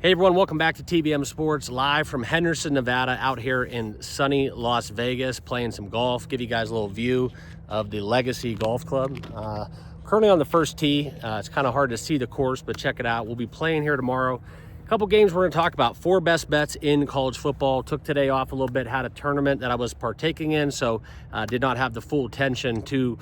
Hey everyone, welcome back to TBM Sports, live from Henderson, Nevada, out here in sunny Las Vegas, playing some golf. Give you guys a little view of the Legacy Golf Club. Currently on the first tee. It's kind of hard to see the course, but check it out. We'll be playing here tomorrow. A couple games we're going to talk about. 4 best bets in college football. Took today off a little bit, had a tournament that I was partaking in, so did not have the full attention to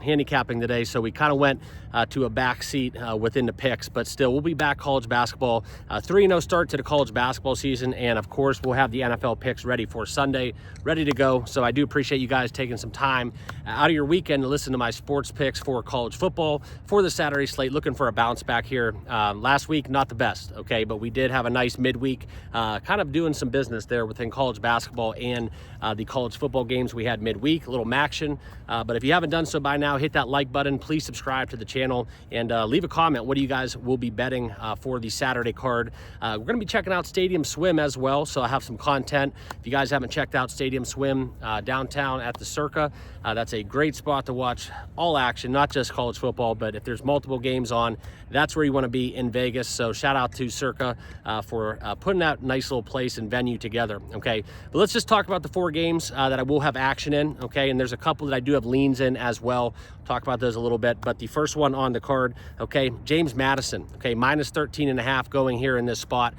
handicapping today, so we kind of went to a back seat within the picks, but still we'll be back college basketball. 3-0 start to the college basketball season, and of course we'll have the NFL picks ready for Sunday, ready to go. So I do appreciate you guys taking some time out of your weekend to listen to my sports picks for college football for the Saturday slate. Looking for a bounce back here. Last week not the best, okay, but we did have a nice midweek, kind of doing some business there within college basketball and the college football games we had midweek, a little maction. But if you haven't done so by now, hit that like button, please subscribe to the channel, and leave a comment. What do you guys will be betting for the Saturday card? We're going to be checking out Stadium Swim as well, so I have some content. If you guys haven't checked out Stadium Swim downtown at the Circa, that's a great spot to watch all action, not just college football, but if there's multiple games on, that's where you want to be in Vegas. So shout out to Circa for putting that nice little place and venue together, okay? But let's just talk about the 4 games that I will have action in, okay? And there's a couple that I do have leans in as well. Talk about those a little bit, but the first one on the card, okay, James Madison, okay, minus 13.5 going here in this spot.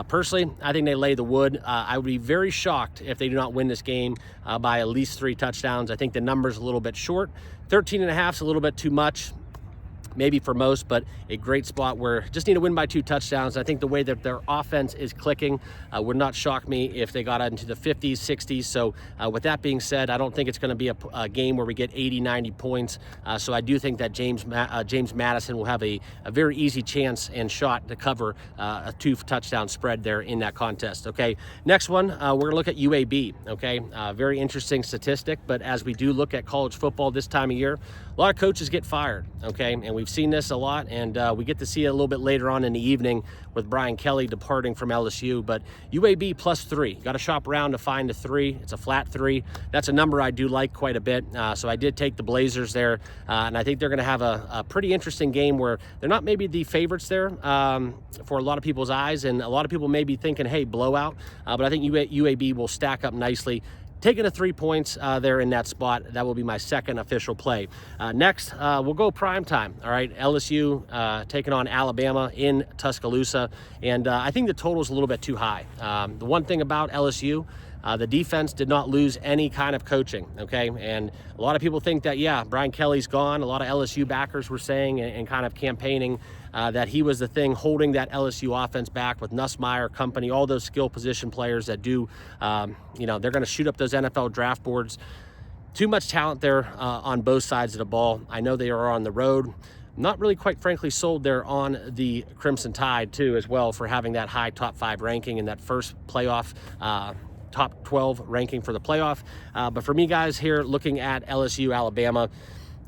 Personally, I think they lay the wood. I would be very shocked if they do not win this game by at least 3 touchdowns. I think the number's a lit's a bit short. 13.5 is a little bit too much, maybe for most, but a great spot where just need to win by 2 touchdowns. I think the way that their offense is clicking would not shock me if they got into the 50s, 60s. So with that being said, I don't think it's going to be a game where we get 80, 90 points. So I do think that James Madison will have a very easy chance and shot to cover a 2 touchdown spread there in that contest. Okay, next one, we're going to look at UAB. Okay, very interesting statistic, but as we do look at college football this time of year, a lot of coaches get fired, okay, and we've seen this a lot, and we get to see it a little bit later on in the evening with Brian Kelly departing from LSU. But UAB plus 3, got to shop around to find a 3. It's a flat 3. That's a number I do like quite a bit, so I did take the Blazers there, and I think they're going to have a pretty interesting game where they're not maybe the favorites there for a lot of people's eyes, and a lot of people may be thinking, hey, blowout, but I think UAB will stack up nicely. Taking a 3 points there in that spot. That will be my second official play. Next, we'll go prime time. All right, LSU taking on Alabama in Tuscaloosa, and I think the total is a little bit too high. The one thing about LSU, the defense did not lose any kind of coaching, okay? And a lot of people think that, yeah, Brian Kelly's gone. A lot of LSU backers were saying and kind of campaigning that he was the thing holding that LSU offense back with Nussmeier, company, all those skill position players that do, you know, they're going to shoot up those NFL draft boards. Too much talent there on both sides of the ball. I know they are on the road. Not really, quite frankly, sold there on the Crimson Tide, too, as well, for having that high top 5 ranking in that first playoff top 12 ranking for the playoff. But for me, guys, here looking at LSU, Alabama,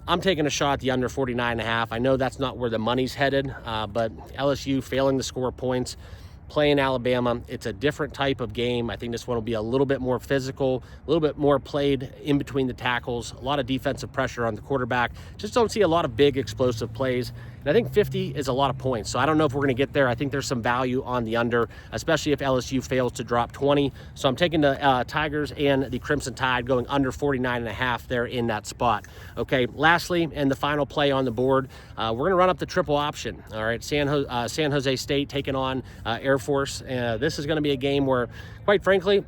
I'm taking a shot at the under 49.5. I know that's not where the money's headed, but LSU failing to score points, playing Alabama, it's a different type of game. I think this one will be a little bit more physical, a little bit more played in between the tackles, a lot of defensive pressure on the quarterback. Just don't see a lot of big explosive plays. And I think 50 is a lot of points, so I don't know if we're going to get there. I think there's some value on the under, especially if LSU fails to drop 20. So I'm taking the Tigers and the Crimson Tide going under 49.5 there in that spot. Okay, lastly, and the final play on the board, we're going to run up the triple option. All right, San Jose State taking on Air Force. This is going to be a game where, quite frankly,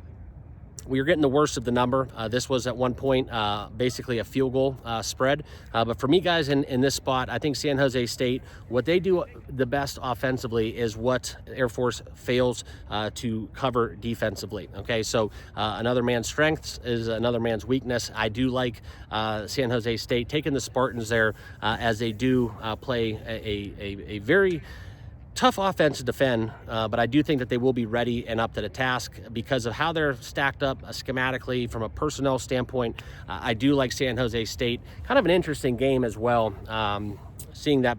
we were getting the worst of the number. This was at one point basically a field goal spread. But for me, guys, in this spot, I think San Jose State, what they do the best offensively is what Air Force fails to cover defensively. Okay, so another man's strengths is another man's weakness. I do like San Jose State taking the Spartans there as they do play a very tough offense to defend, but I do think that they will be ready and up to the task because of how they're stacked up schematically from a personnel standpoint. I do like San Jose State. Kind of an interesting game as well, seeing that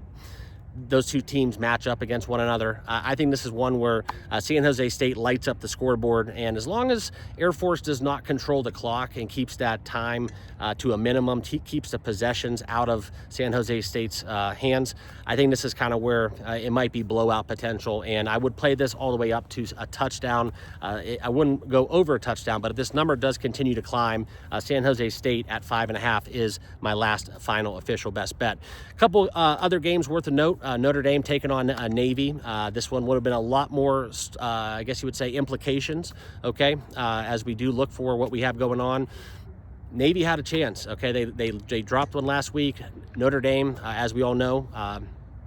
those two teams match up against one another. I think this is one where San Jose State lights up the scoreboard, and as long as Air Force does not control the clock and keeps that time to a minimum, keeps the possessions out of San Jose State's hands, I think this is kind of where it might be blowout potential, and I would play this all the way up to a touchdown. I wouldn't go over a touchdown, but if this number does continue to climb, San Jose State at 5.5 is my last final official best bet. A couple other games worth a note. Notre Dame taking on Navy. This one would have been a lot more, I guess you would say, implications, okay, as we do look for what we have going on. Navy had a chance, okay? They dropped one last week. Notre Dame, as we all know,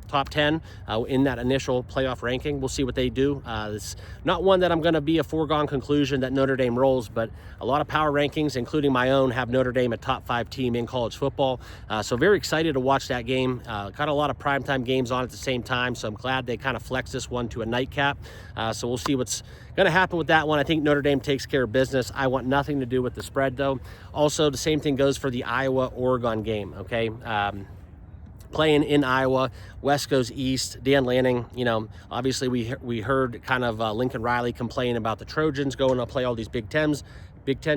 top 10 in that initial playoff ranking. We'll see what they do. It's not one that I'm going to be a foregone conclusion that Notre Dame rolls, but a lot of power rankings, including my own, have Notre Dame a top 5 team in college football. So very excited to watch that game. Got a lot of primetime games on at the same time, so I'm glad they kind of flexed this one to a nightcap. So we'll see what's going to happen with that one. I think Notre Dame takes care of business. I want nothing to do with the spread, though. Also, the same thing goes for the Iowa-Oregon game, okay? Playing in Iowa, West goes east. Dan Lanning, you know, obviously we heard kind of Lincoln Riley complain about the Trojans going to play all these Big Ten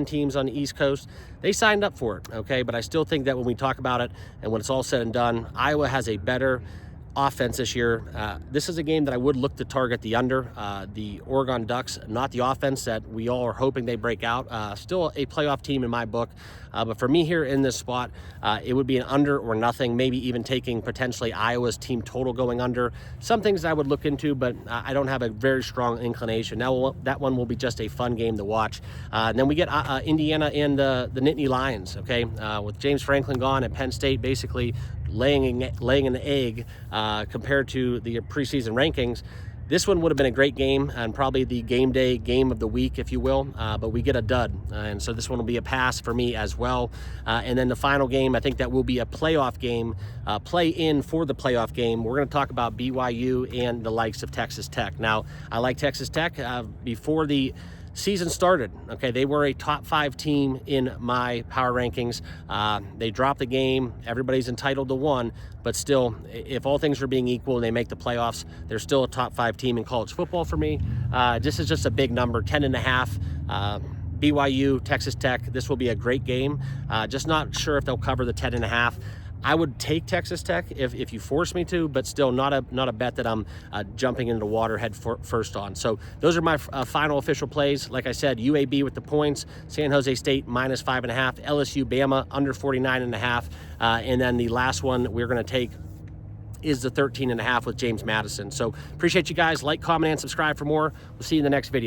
teams on the East Coast. They signed up for it, okay? But I still think that when we talk about it and when it's all said and done, Iowa has a better offense this year. This is a game that I would look to target the under. The Oregon Ducks, not the offense that we all are hoping they break out. Still a playoff team in my book. But for me here in this spot, it would be an under or nothing, maybe even taking potentially Iowa's team total going under. Some things I would look into, but I don't have a very strong inclination. Now that one will be just a fun game to watch. And then we get Indiana and the Nittany Lions, okay? With James Franklin gone at Penn State, basically laying an egg compared to the preseason rankings. This one would have been a great game and probably the game day game of the week, if you will, but we get a dud. And so this one will be a pass for me as well. And then the final game, I think that will be a playoff game, play in for the playoff game. We're going to talk about BYU and the likes of Texas Tech. Now, I like Texas Tech. Before the season started, okay, they were a top 5 team in my power rankings. They dropped the game. Everybody's entitled to one, but still, if all things are being equal and they make the playoffs, they're still a top 5 team in college football for me. This is just a big number, 10.5. BYU, Texas Tech, this will be a great game. Just not sure if they'll cover the 10.5. I would take Texas Tech if you force me to, but still not a bet that I'm jumping into the water head first on. So those are my final official plays. Like I said, UAB with the points, San Jose State minus 5.5, LSU Bama under 49.5, and then the last one we're going to take is the 13.5 with James Madison. So appreciate you guys. Like, comment, and subscribe for more. We'll see you in the next video.